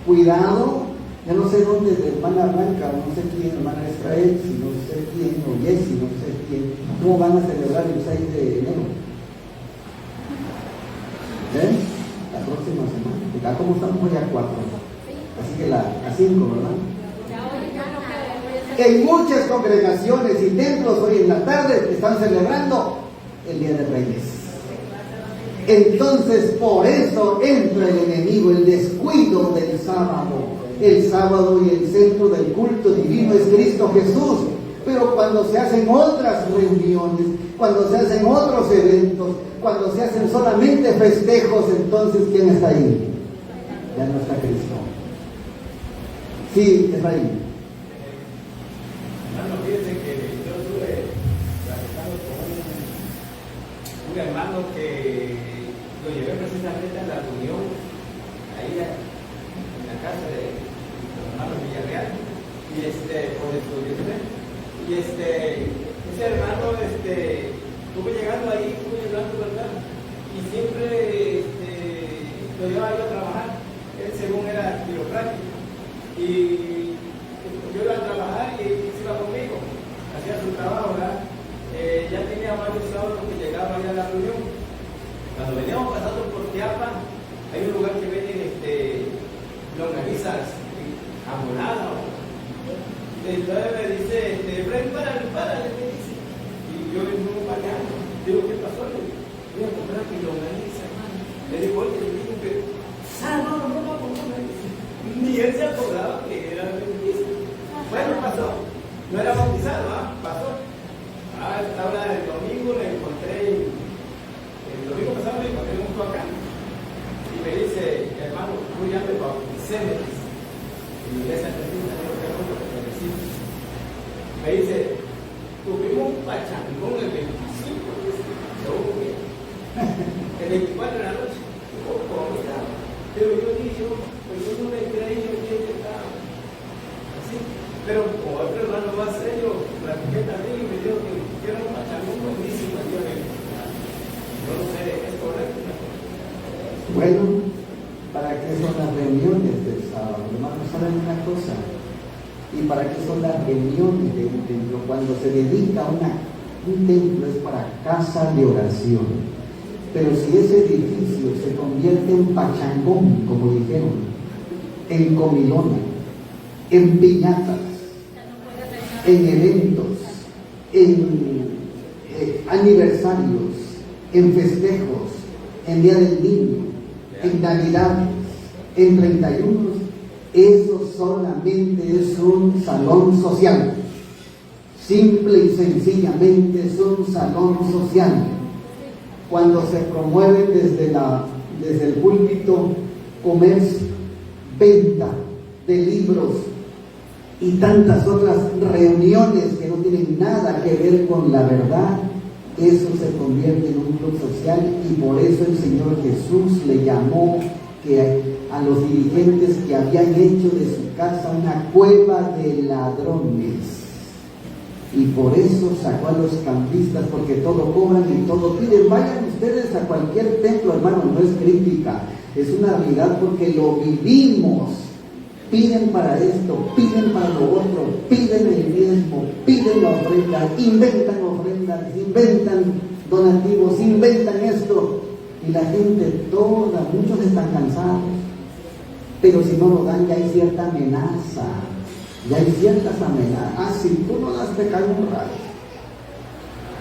S1: cuidado. Ya no sé dónde, hermana Blanca, no sé quién, hermana Israel, si no sé quién, o Jessy, no sé quién, ¿cómo van a celebrar el 6 de enero? La próxima semana, porque acá como estamos hoy a 4, así que a 5, ¿verdad? En muchas congregaciones y templos hoy en la tarde están celebrando el Día de Reyes. Entonces, por eso entra el enemigo, el descuido del sábado. El sábado y el centro del culto divino es Cristo Jesús. Pero cuando se hacen otras reuniones, cuando se hacen otros eventos, cuando se hacen solamente festejos, entonces ¿quién está ahí? Ya no está Cristo. Sí, Efraín.
S2: Hermano, fíjense que yo estuve platicando con un hermano que lo llevé precisamente a la reunión ahí en la casa de hermano Villarreal y por estudiante. Y Y ese hermano, estuve llegando ahí, ¿verdad? Y siempre lo llevaba yo a trabajar. Él según era quiropráctico. Y yo iba a trabajar y él se iba conmigo. Hacía su trabajo, ¿verdad? Ya tenía varios sábados que llegaba allá a la reunión. Cuando veníamos pasando por Tiapa, hay un lugar que venden longanizas jamonadas. Entonces me dice, Fred, párale, me dice. Y yo le digo, pagando. Digo, ¿qué pasó? Le digo, voy a comprar mi longaniza, hermano. Le digo, oye, le digo que, no, me dice. Ni él se acordaba que era adventista. Bueno, pasó. No era bautizado, pasó. Esta hora del domingo le encontré, el domingo pasado me encontré junto acá. Y me dice, hermano, tú ya me bauticé, me dice. En la iglesia adventista, me dice, tuvimos un pachangón el 25, el 24 de la noche, pero yo dije, pues yo no le creí que estaba así, pero como otro hermano más serio, platiqué también y me dijo que era un pachangón buenísimo, yo no sé, ¿es correcto?
S1: Bueno, ¿para qué son las reuniones del sábado? Hermanos, ¿saben una cosa? ¿Y para qué son las reuniones de un templo? Cuando se dedica un templo es para casa de oración. Pero si ese edificio se convierte en pachangón, como dijeron, en comilona, en piñatas, en eventos, en aniversarios, en festejos, en Día del Niño, en Navidades, en 31, eso solamente es un salón social. Simple y sencillamente es un salón social. Cuando se promueve desde el púlpito comercio, venta de libros y tantas otras reuniones que no tienen nada que ver con la verdad, eso se convierte en un club social, y por eso el Señor Jesús le llamó a los dirigentes que habían hecho de su casa una cueva de ladrones. Y por eso sacó a los cambistas, porque todo cobran y todo piden. Vayan ustedes a cualquier templo, hermano, no es crítica, es una realidad porque lo vivimos. Piden para esto, piden para lo otro, piden el diezmo, piden la ofrenda, inventan ofrendas, inventan donativos, inventan esto. Y la gente toda, muchos están cansados. Pero si no lo dan, ya hay cierta amenaza. Ya hay ciertas amenazas. Si tú no das, te cae un rayo.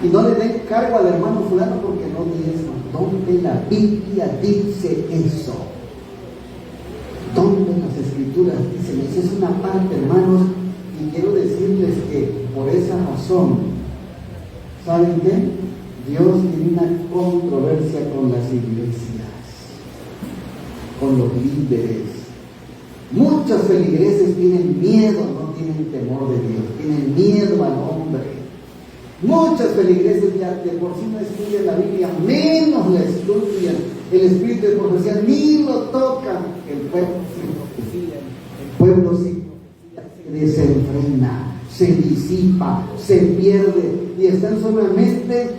S1: Y no le den cargo al hermano fulano porque no diezma. ¿Dónde la Biblia dice eso? ¿Dónde las Escrituras dicen eso? Es una parte, hermanos, y quiero decirles que por esa razón, ¿saben qué? Dios tiene una controversia con las iglesias, con los líderes. Muchos feligreses tienen miedo, no tienen temor de Dios, tienen miedo al hombre. Muchos feligreses ya de por sí no estudian la Biblia, menos la estudian. El espíritu de profecía ni lo tocan. El pueblo sí se desenfrena, se disipa, se pierde y están solamente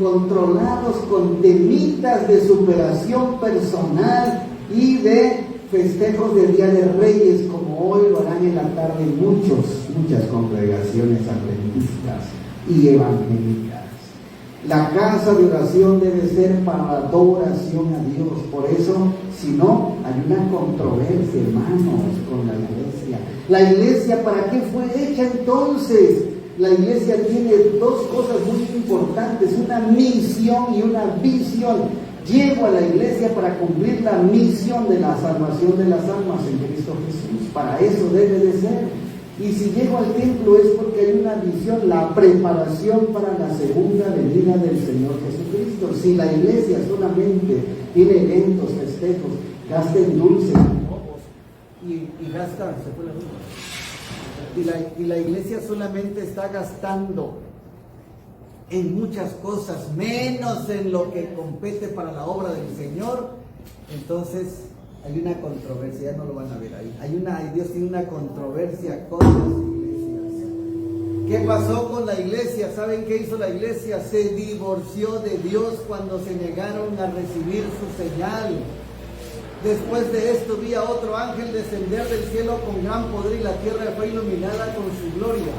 S1: controlados con temitas de superación personal y de festejos del Día de Reyes, como hoy lo harán en la tarde muchas congregaciones adventistas y evangélicas. La casa de oración debe ser para adoración a Dios. Por eso, si no, hay una controversia, hermanos, con la iglesia. La iglesia, ¿para qué fue hecha entonces? La iglesia tiene dos cosas muy importantes, una misión y una visión. Llego a la iglesia para cumplir la misión de la salvación de las almas en Cristo Jesús. Para eso debe de ser. Y si llego al templo es porque hay una visión, la preparación para la segunda venida del Señor Jesucristo. Si la iglesia solamente tiene eventos, festejos, gasta en dulces y gasta, se fue la luz. Y la iglesia solamente está gastando en muchas cosas, menos en lo que compete para la obra del Señor, entonces hay una controversia, ya no lo van a ver ahí. Dios tiene una controversia con las iglesias ¿Qué pasó con la iglesia? ¿Saben qué hizo la iglesia? Se divorció de Dios cuando se negaron a recibir su señal. Después de esto vi a otro ángel descender del cielo con gran poder y la tierra fue iluminada con su gloria.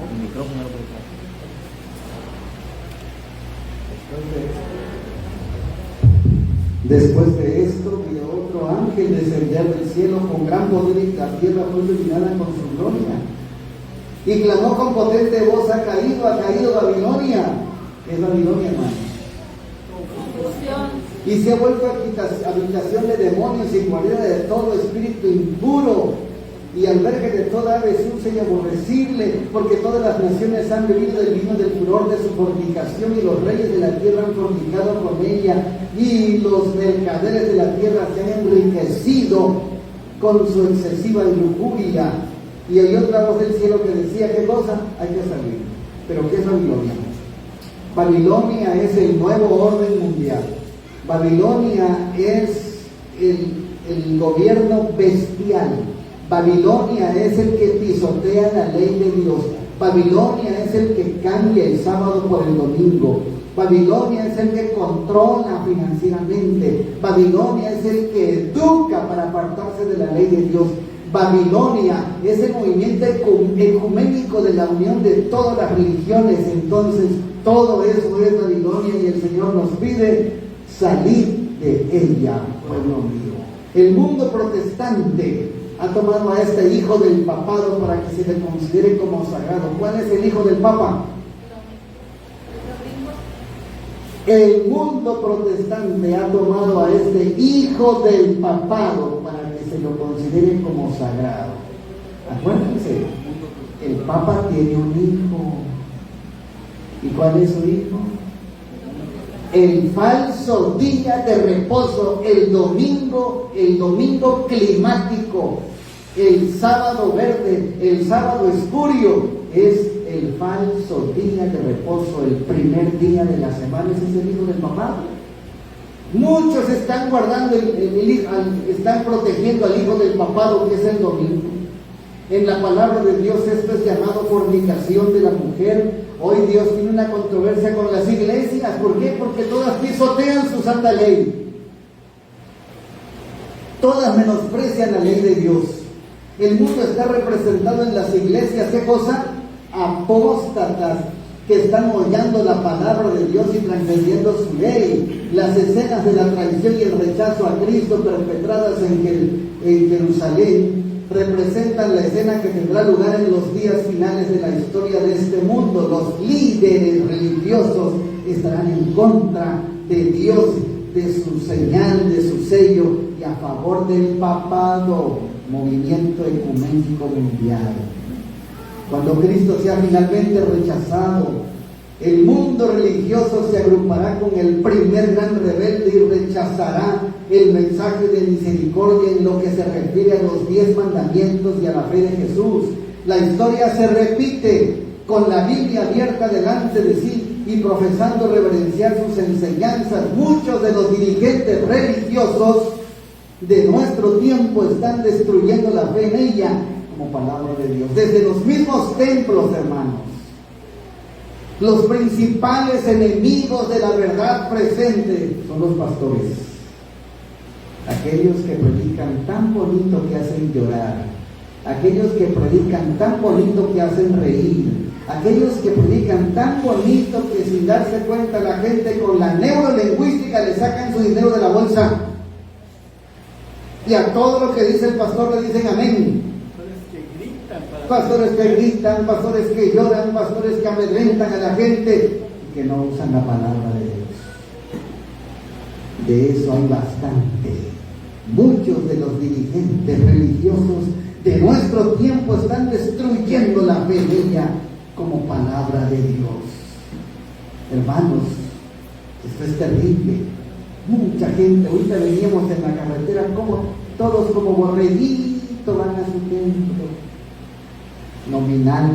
S4: El micrófono lo puede
S1: Después de esto vi a otro ángel descender del cielo con gran poder y la tierra fue iluminada con su gloria. Y clamó con potente voz: ha caído Babilonia. ¿Qué es Babilonia, hermano? Y se ha vuelto habitación de demonios y guarida de todo espíritu impuro y albergue de toda ave sucia y aborrecible, porque todas las naciones han bebido del vino del furor de su fornicación, y los reyes de la tierra han fornicado con ella, y los mercaderes de la tierra se han enriquecido con su excesiva lujuria. Y oí otra voz del cielo que decía: ¿qué cosa? Hay que salir. ¿Pero qué es Babilonia? Babilonia es el nuevo orden mundial. Babilonia es el gobierno bestial. Babilonia es el que pisotea la ley de Dios. Babilonia es el que cambia el sábado por el domingo. Babilonia es el que controla financieramente. Babilonia es el que educa para apartarse de la ley de Dios. Babilonia es el movimiento ecuménico de la unión de todas las religiones. Entonces, todo eso es Babilonia, y el Señor nos pide salir de ella, pueblo mío. El mundo protestante ha tomado a este hijo del papado para que se le considere como sagrado. ¿Cuál es el hijo del papa? El mundo protestante ha tomado a este hijo del papado para que se lo considere como sagrado. Acuérdense, el papa tiene un hijo. ¿Y cuál es su hijo? El falso día de reposo, el domingo climático, el sábado verde, el sábado espurio, es el falso día de reposo, el primer día de la semana. Ese es el hijo del papá. Muchos están guardando, están protegiendo al hijo del papado, que es el domingo. En la palabra de Dios esto es llamado fornicación de la mujer. Hoy Dios tiene una controversia con las iglesias. ¿Por qué? Porque todas pisotean su santa ley. Todas menosprecian la ley de Dios. El mundo está representado en las iglesias. ¿Qué cosa? Apóstatas que están hollando la palabra de Dios y transgrediendo su ley. Las escenas de la traición y el rechazo a Cristo perpetradas en Jerusalén representan la escena que tendrá lugar en los días finales de la historia de este mundo. Los líderes religiosos estarán en contra de Dios, de su señal, de su sello, y a favor del papado, movimiento ecuménico mundial. Cuando Cristo sea finalmente rechazado, el mundo religioso se agrupará con el primer gran rebelde y rechazará el mensaje de misericordia en lo que se refiere a los 10 mandamientos y a la fe de Jesús. La historia se repite con la Biblia abierta delante de sí y profesando reverenciar sus enseñanzas. Muchos de los dirigentes religiosos de nuestro tiempo están destruyendo la fe en ella como palabra de Dios. Desde los mismos templos, hermanos. Los principales enemigos de la verdad presente son los pastores. Aquellos que predican tan bonito que hacen llorar. Aquellos que predican tan bonito que hacen reír. Aquellos que predican tan bonito que sin darse cuenta la gente con la neurolingüística le sacan su dinero de la bolsa. Y a todo lo que dice el pastor le dicen amén. Pastores que gritan, pastores que lloran, pastores que amedrentan a la gente y que no usan la palabra de Dios. De eso hay bastante. Muchos de los dirigentes religiosos de nuestro tiempo están destruyendo la fe en ella como palabra de Dios. Hermanos, esto es terrible. Mucha gente, ahorita veníamos en la carretera, todos como borreguitos van a su templo nominal,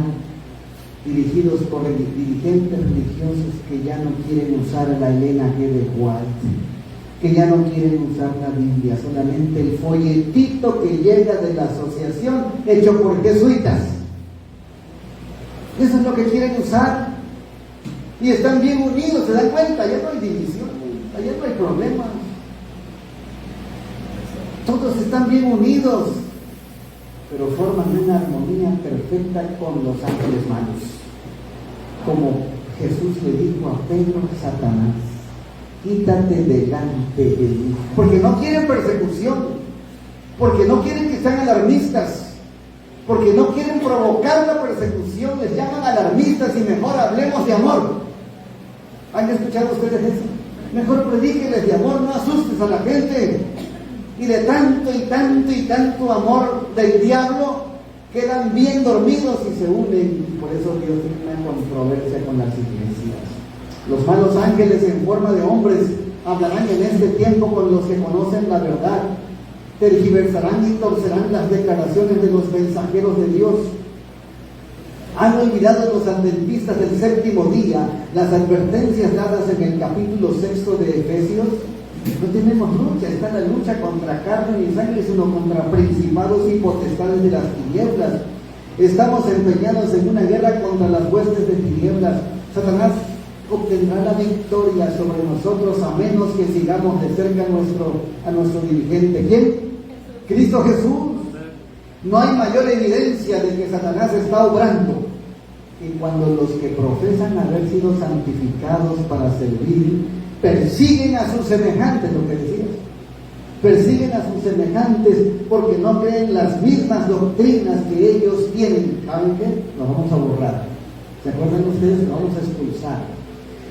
S1: dirigidos por dirigentes religiosos que ya no quieren usar la Elena G. de White, que ya no quieren usar la Biblia, solamente el folletito que llega de la asociación hecho por jesuitas. Eso es lo que quieren usar. Y están bien unidos, ¿se dan cuenta? Allá no hay división, allá no hay problemas. Todos están bien unidos, pero forman una armonía perfecta con los ángeles malos. Como Jesús le dijo a Pedro: Satanás, quítate delante de mí. Porque no quieren persecución, porque no quieren que sean alarmistas, porque no quieren provocar la persecución. Les llaman alarmistas y mejor hablemos de amor. ¿Han escuchado ustedes eso? Mejor predíqueles de amor, no asustes a la gente. Y de tanto y tanto y tanto amor del diablo, quedan bien dormidos y se unen. Y por eso Dios tiene una controversia con las iglesias. Los malos ángeles en forma de hombres hablarán en este tiempo con los que conocen la verdad. Tergiversarán y torcerán las declaraciones de los mensajeros de Dios. Han olvidado los adventistas del séptimo día las advertencias dadas en el capítulo 6 de Efesios. No tenemos lucha, está la lucha contra carne y sangre, sino contra principados y potestades de las tinieblas. Estamos empeñados en una guerra contra las huestes de tinieblas. Satanás obtendrá la victoria sobre nosotros a menos que sigamos de cerca a nuestro dirigente. ¿Quién? Cristo Jesús. No hay mayor evidencia de que Satanás está obrando que cuando los que profesan haber sido santificados para servir persiguen a sus semejantes, lo que decías, persiguen a sus semejantes porque no creen las mismas doctrinas que ellos tienen. ¿Saben qué? Los vamos a borrar. ¿Se acuerdan ustedes? Los vamos a expulsar.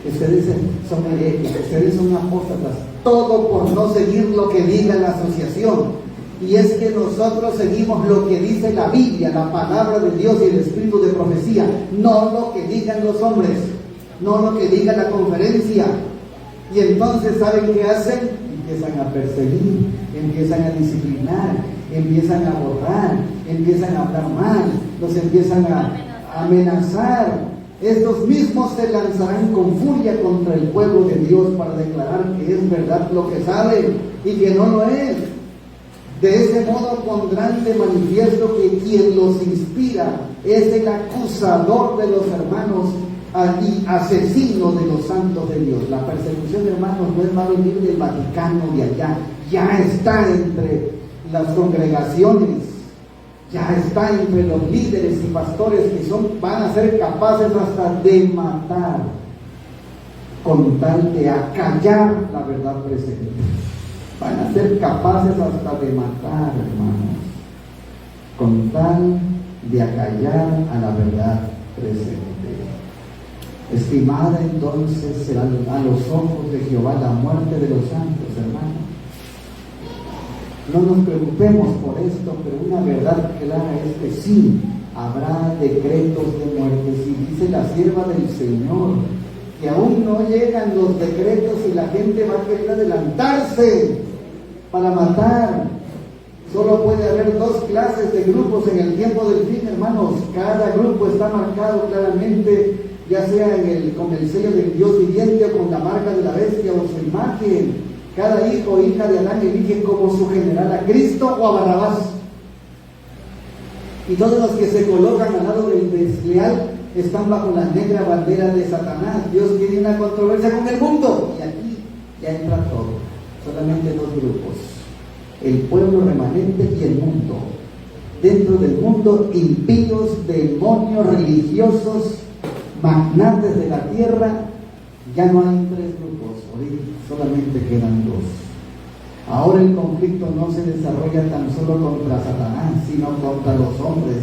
S1: Ustedes son herejes, ustedes son apóstatas, todo por no seguir lo que diga la asociación. Y es que nosotros seguimos lo que dice la Biblia, la palabra de Dios y el espíritu de profecía, no lo que digan los hombres, no lo que diga la conferencia. Y entonces, ¿saben qué hacen? Empiezan a perseguir, empiezan a disciplinar, empiezan a borrar, empiezan a hablar mal, los empiezan a amenazar. Estos mismos se lanzarán con furia contra el pueblo de Dios para declarar que es verdad lo que saben y que no lo es. De ese modo pondrán de manifiesto que quien los inspira es el acusador de los hermanos y asesino de los santos de Dios. La persecución, hermanos, no es más venir del Vaticano de allá, ya está entre las congregaciones, ya está entre los líderes y pastores que van a ser capaces hasta de matar con tal de acallar la verdad presente. Van a ser capaces hasta de matar, hermanos, con tal de acallar a la verdad presente. Estimada entonces será a los ojos de Jehová la muerte de los santos, hermanos. No nos preocupemos por esto, pero una verdad clara es que sí, habrá decretos de muerte. Si dice la sierva del Señor, que aún no llegan los decretos y la gente va a querer adelantarse para matar. Solo puede haber dos clases de grupos en el tiempo del fin, hermanos. Cada grupo está marcado claramente, ya sea con el sello del Dios viviente o con la marca de la bestia o su imagen. Cada hijo o hija de Adán elige como su general a Cristo o a Barrabás. Y todos los que se colocan al lado del desleal están bajo la negra bandera de Satanás. Dios tiene una controversia con el mundo. Y aquí ya entra todo. Solamente dos grupos: el pueblo remanente y el mundo. Dentro del mundo, impíos, demonios, religiosos, magnates de la tierra. Ya no hay tres grupos, hoy solamente quedan dos. Ahora el conflicto no se desarrolla tan solo contra Satanás, sino contra los hombres.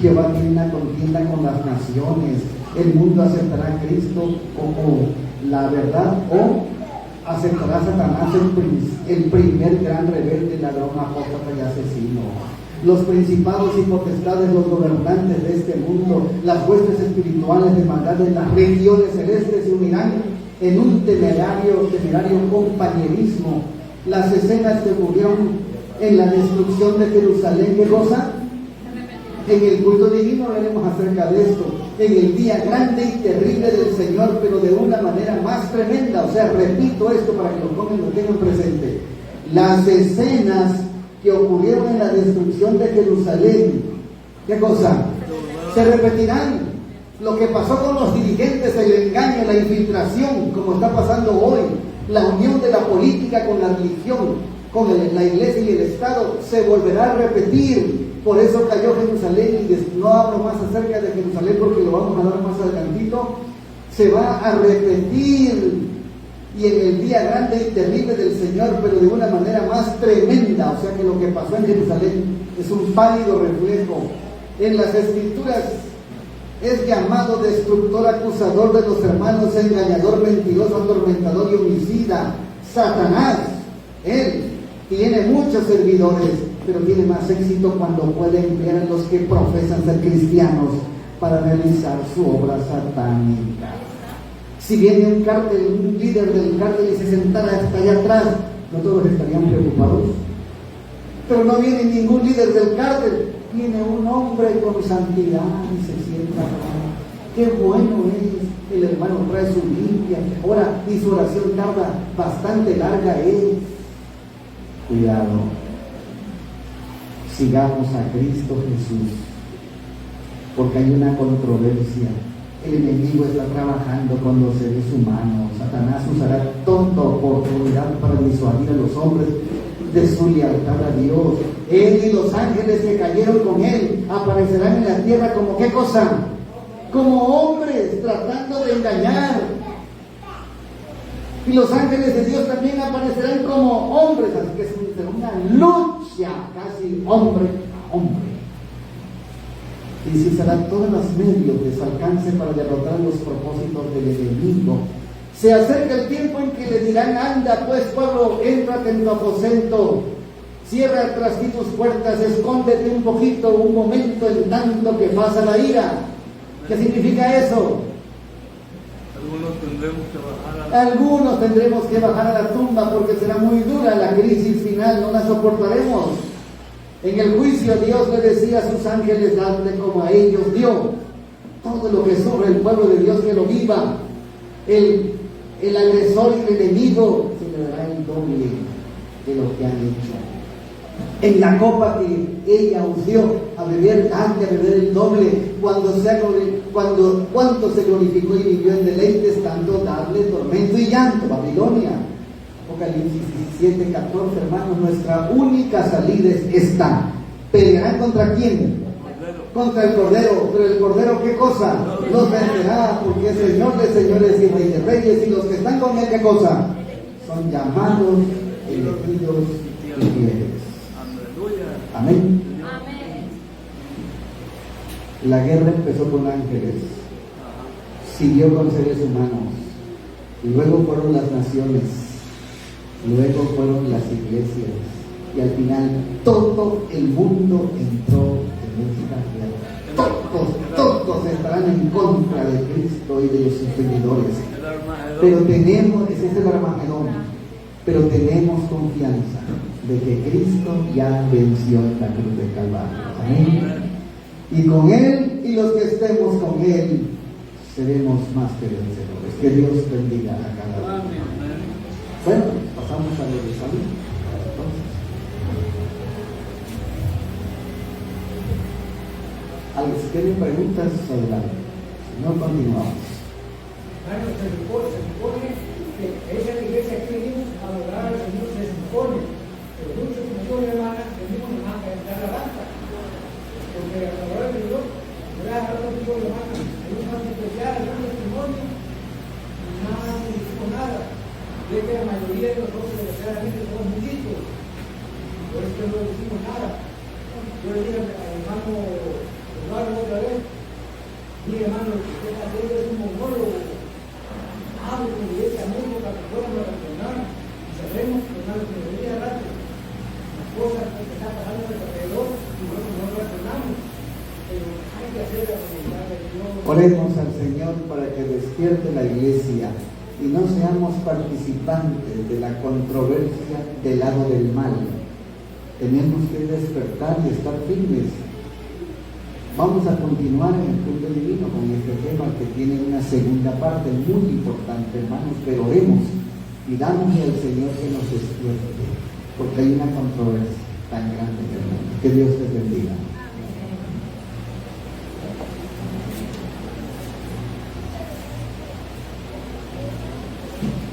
S1: Jehová tiene una contienda con las naciones. El mundo aceptará a Cristo como la verdad, o aceptará a Satanás, el primer gran rebelde, ladrón, apóstata y asesino. Los principados y potestades, los gobernantes de este mundo, las huestes espirituales de maldad de las regiones celestes se unirán en un temerario compañerismo. Las escenas que ocurrieron en la destrucción de Jerusalén, ¿qué cosa? En el culto divino veremos acerca de esto. En el día grande y terrible del Señor, pero de una manera más tremenda. O sea, repito esto para que lo tengan presente. Las escenas que ocurrieron en la destrucción de Jerusalén, ¿qué cosa? Se repetirán. Lo que pasó con los dirigentes, el engaño, la infiltración, como está pasando hoy, la unión de la política con la religión, con la iglesia y el Estado, se volverá a repetir. Por eso cayó Jerusalén, y no hablo más acerca de Jerusalén porque lo vamos a dar más adelantito. Se va a repetir, y en el día grande y terrible del Señor, pero de una manera más tremenda. O sea que lo que pasó en Jerusalén es un pálido reflejo. En las Escrituras es llamado destructor, acusador de los hermanos, engañador, mentiroso, atormentador y homicida. Satanás, él tiene muchos servidores, pero tiene más éxito cuando puede emplear a los que profesan ser cristianos para realizar su obra satánica. Si viene un líder del cártel y se sentara hasta allá atrás, no todos estarían preocupados. Pero no viene ningún líder del cártel, viene un hombre con santidad y se sienta. Qué bueno es, el hermano trae su Biblia, ora y su oración tarda bastante larga es. Cuidado, sigamos a Cristo Jesús, porque hay una controversia. El enemigo está trabajando con los seres humanos. Satanás usará toda oportunidad para disuadir a los hombres de su lealtad a Dios. Él y los ángeles que cayeron con él aparecerán en la tierra como ¿qué cosa? Como hombres tratando de engañar. Y los ángeles de Dios también aparecerán como hombres. Así que será una lucha casi hombre a hombre. Y si serán todos los medios de su alcance para derrotar los propósitos del enemigo. Se acerca el tiempo en que le dirán: anda pues pueblo, éntrate en tu aposento, cierra tras ti tus puertas, escóndete un poquito, un momento, en tanto que pasa la ira. ¿Qué significa eso? Algunos tendremos que bajar a la tumba porque será muy dura la crisis final, no la soportaremos. En el juicio Dios le decía a sus ángeles: dadle como a ellos dio. Todo lo que sufre el pueblo de Dios que lo viva. El agresor y el enemigo se le dará el doble de lo que han hecho. En la copa que ella unció a beber, antes de beber el doble. Cuánto se glorificó y vivió en deleites, tanto darle tormento y llanto. Babilonia. Apocalipsis 17, 14, hermanos, nuestra única salida es esta. ¿Pelearán contra quién? Contra el Cordero. Pero el Cordero, ¿qué cosa? Los vencerá, porque es Señor de señores y Rey de reyes, y los que están con él, ¿qué cosa? Son llamados, elegidos y fieles. Amén.
S3: Amén.
S1: La guerra empezó con ángeles, siguió con seres humanos, luego fueron las naciones, luego fueron las iglesias, y al final todo el mundo entró en esta guerra. Todos estarán en contra de Cristo y de los seguidores. Pero tenemos, ese es el Armagedón, pero tenemos confianza de que Cristo ya venció en la cruz del Calvario. Amén. Y con Él y los que estemos con Él seremos más que vencedores. Que Dios bendiga a cada uno. Bueno, pasamos a lo de salud. Si tienen preguntas, adelante. Si no, continuamos.
S5: Bueno, se supone que esa iglesia que venimos a adorar al Señor, se supone, pero muchos como hermanas venimos a cantar la banda, porque a adorar al Señor, voy a dejar contigo la mano, hay un santo especial, hay un testimonio, y nada, no hicimos nada. Ve que la mayoría de nosotros, desgraciadamente, somos muy chicos, por eso no decimos nada. Yo le dije al hermano Eduardo otra vez: mire, hermano, lo que usted está haciendo es un monólogo. Hable con la iglesia mucho para que podamos reaccionar y sabemos que hermano, que nos venía rato las cosas que están pasando alrededor y nosotros no reaccionamos. Pero hay que hacer la voluntad de Dios.
S1: Oremos al Señor para que despierte la iglesia y no seamos participantes de la controversia del lado del mal. Tenemos que despertar y estar firmes. Vamos a continuar en el culto divino con este tema que tiene una segunda parte muy importante, hermanos, pero oremos y dámosle al Señor que nos despierte, porque hay una controversia tan grande, hermanos. Que Dios te bendiga.
S5: Señor.